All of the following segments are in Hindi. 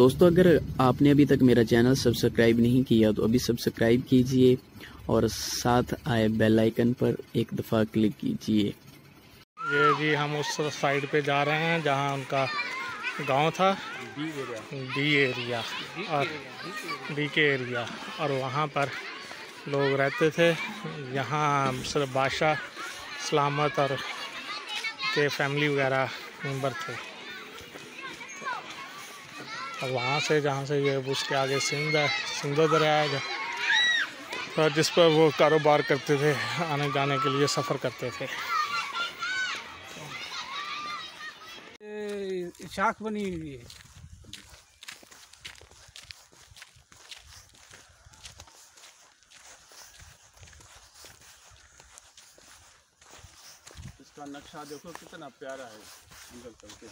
दोस्तों अगर आपने अभी तक मेरा चैनल सब्सक्राइब नहीं किया तो अभी सब्सक्राइब कीजिए और साथ आए बेल आइकन पर एक दफ़ा क्लिक कीजिए। ये जी हम उस साइड पे जा रहे हैं जहाँ उनका गांव था, डी के एरिया, और वहाँ पर लोग रहते थे। यहाँ सिर्फ बादशाह सलामत और के फैमिली वगैरह मेंबर थे। और वहाँ से जहाँ से ये उसके आगे सिंध है, सिंधो दरिया है, और जिस पर वो कारोबार करते थे, आने जाने के लिए सफ़र करते थे। शाख बनी हुई है। इसका नक्शा देखो कितना प्यारा है अंदर चलके।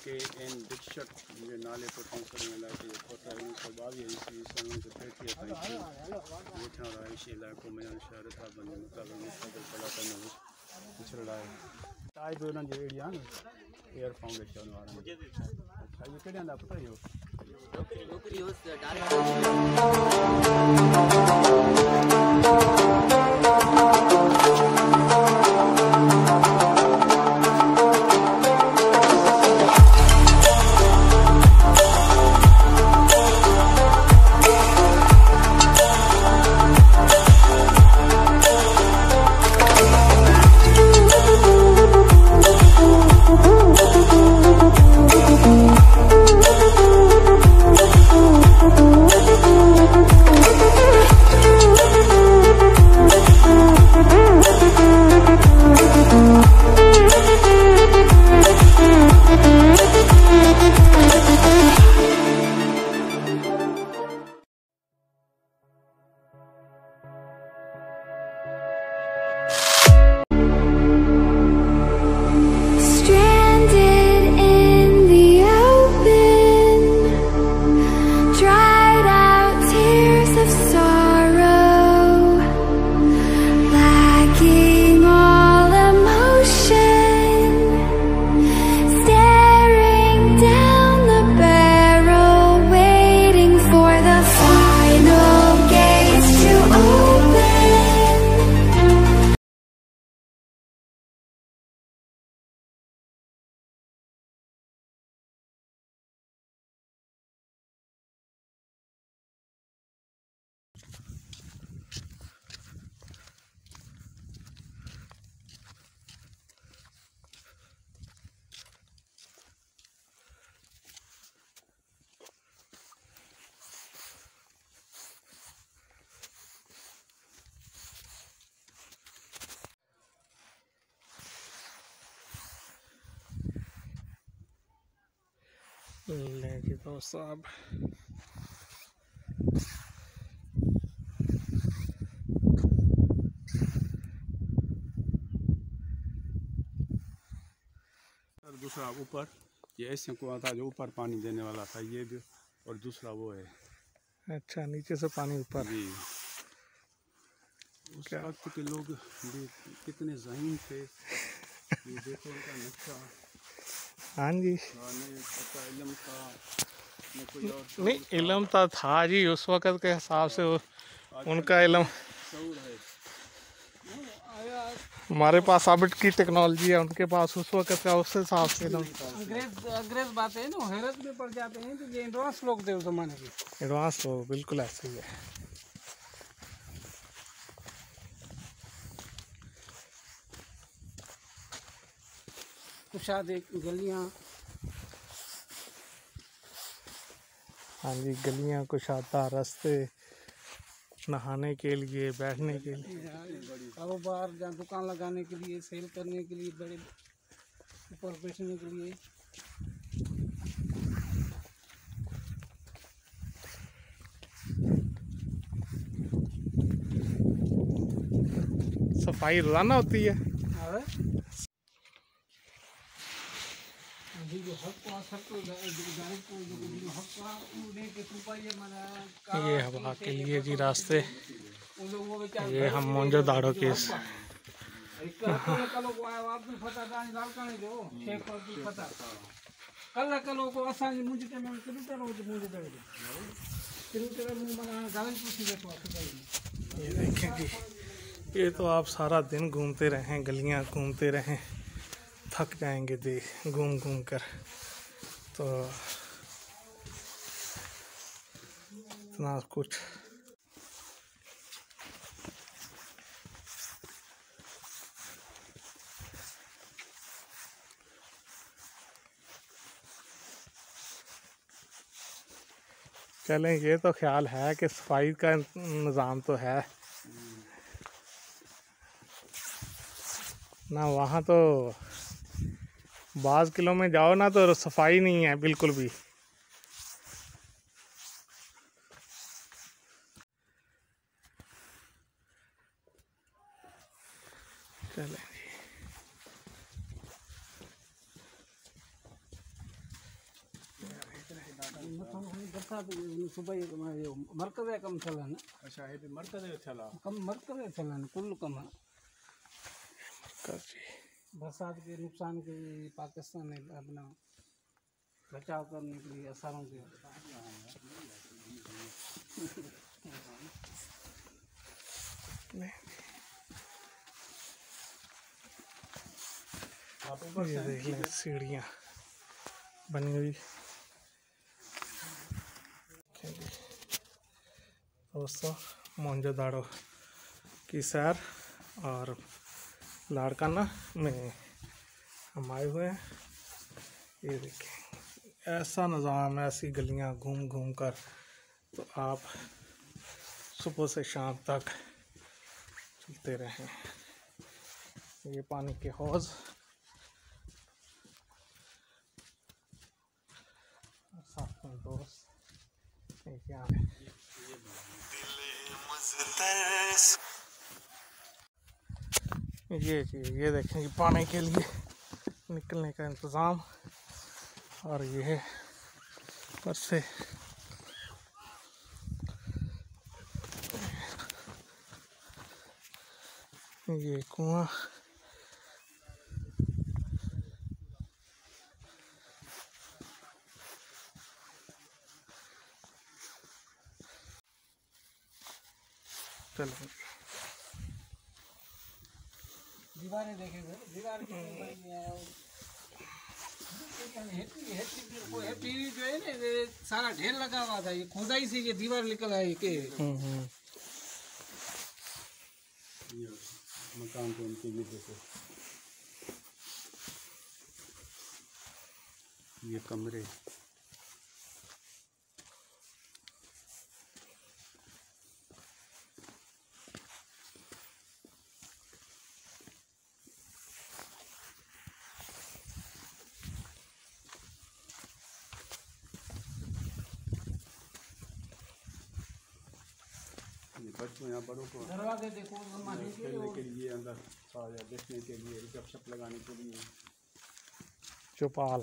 के एन दिक्शट मुझे नाले पर पहुंचने वाला है। पता है 1922 ईस्वी सन से 30 तारीख को रहायशी इलाकों में शहर था बने मुताबिक मुस्तकिल पलाटा में पिछड़ रहा है। ताई जो ना जो एरिया ना एयर फाउंडेशन वाला अच्छा ये केड़ा ना पता है यो नौकरी हो ले जी दोस्तों अब दूसरा ऊपर ये ऐसे कुआं था जो ऊपर पानी देने वाला था ये भी, और दूसरा वो है। अच्छा नीचे से पानी ऊपर जी। उस वक्त के लोग भी कितने ज़हीन थे, ये देखो उनका नक्शा। हाँ जी पता इल्म था न कोई और नहीं, इल्म तो था जी उस वक़्त के हिसाब से उनका इल्म। हमारे पास अब की टेक्नोलॉजी है, उनके पास उस वक़्त का उस हिसाब से इल्म। अंग्रेज बात है ना, हैरत में पड़ जाते हैं तो ये एडवांस लोग थे उस जमाने के। एडवांस लोग बिल्कुल ऐसे ही है। कुशाद गलियाँ, हाँ जी गलियाँ, कुशादा रास्ते, नहाने के लिए, बैठने के लिए, कारोबार जहाँ दुकान लगाने के लिए, सेल करने के लिए, बड़े ऊपर बैठने के लिए। सफाई रोजाना होती है। ये हवा के लिए जी रास्ते, ये हम मोहनजो दाड़ो के ये देखें जी, ये तो आप सारा दिन घूमते रहें, गलियां घूमते रहें, थक जाएंगे देख घूम घूम कर। तो इतना कुछ चलें, ये तो ख्याल है कि सफाई का निज़ाम तो है ना। वहाँ तो बाज़ किलो में जाओ ना तो सफाई नहीं है बिल्कुल भी। चलें सुबह मरकज़ कम चलन। अच्छा ये भी मरकज़ थला कम मरकज़ चलन कुल कम है। जी बरसात के नुकसान के लिए पाकिस्तान ने अपना बचाव करने के लिए असरों के ये देख लें सीढ़ियाँ बनी हुई। दोस्तों मोहनजो दाड़ो की सैर और लाड़काना में हम आए हुए हैं। ये देखें ऐसा निज़ाम, ऐसी गलियां घूम घूम कर तो आप सुबह से शाम तक चलते रहें। ये पानी के हौज साथ में दोस्त यहाँ ये देखें कि पानी के लिए निकलने का इंतज़ाम। और ये ऊपर से ये कुआं, चलो दीवारें देखें दीवार की जो है ना सारा ढेर लगा हुआ था। ये खुदाई से ये दीवार निकल आई के मकान पे उनके लिए देखो ये कमरे। बच्चों यहाँ बड़ों को दरवाजे देखो खेलने के लिए, अंदर या देखने के लिए, गपशप लगाने के लिए चौपाल।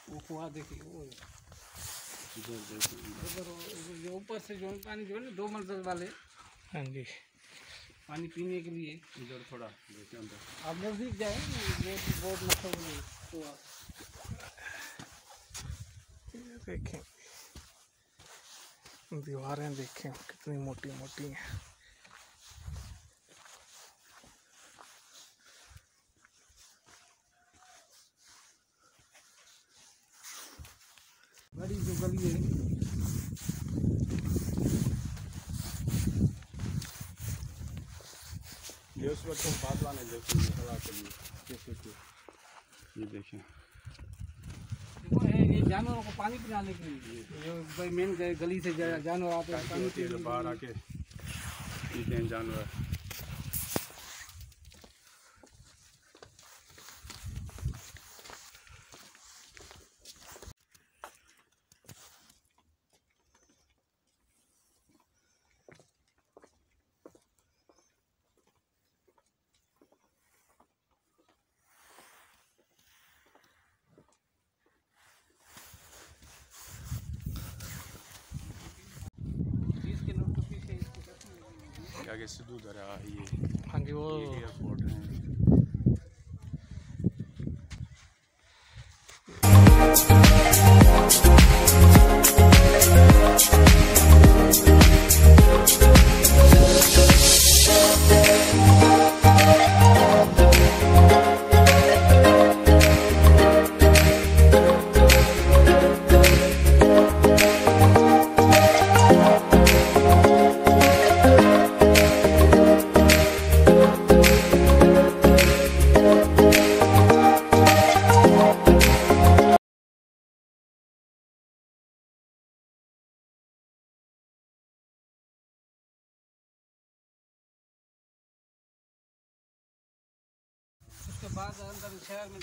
वो कुआं देखिए वो जो ऊपर से जो पानी जो है ना 2 मंजिल वाले, हाँ जी, पानी पीने के लिए इधर थोड़ा देखे अंदर। आप नजदीक जाए बहुत मशहूर कुआं। देखें दीवारें देखें कितनी मोटी मोटी हैं। बड़ी जो गली है ये उस वक्त बादल ने देखी हवा के लिए कैसे थे। ये देखें देखो ये जानवरों को पानी पिलाने के लिए जो भाई मेन गली से जानवर आते हैं पानी पीने बाहर आके पीते हैं जानवर। इसके आगे सिद्धू दरा ये हाँ जी, वो एयरपोर्ट है। उसके बाद अंदर शहर में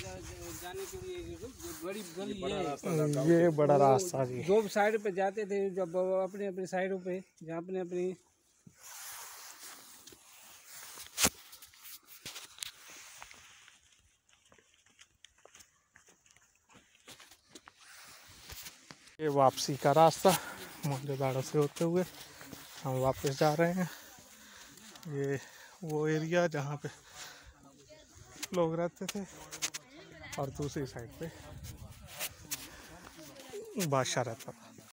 जाने के लिए बड़ी गली है। ये बड़ा रास्ता जी। दो साइड पे जाते थे, जब अपने अपनी साइडों पे, जहाँ अपने अपनी ये वापसी का रास्ता मोहनजोदाड़ो से होते हुए हम वापस जा रहे हैं। ये वो एरिया जहाँ पे लोग रहते थे और दूसरी साइड पे बादशाह रहता था।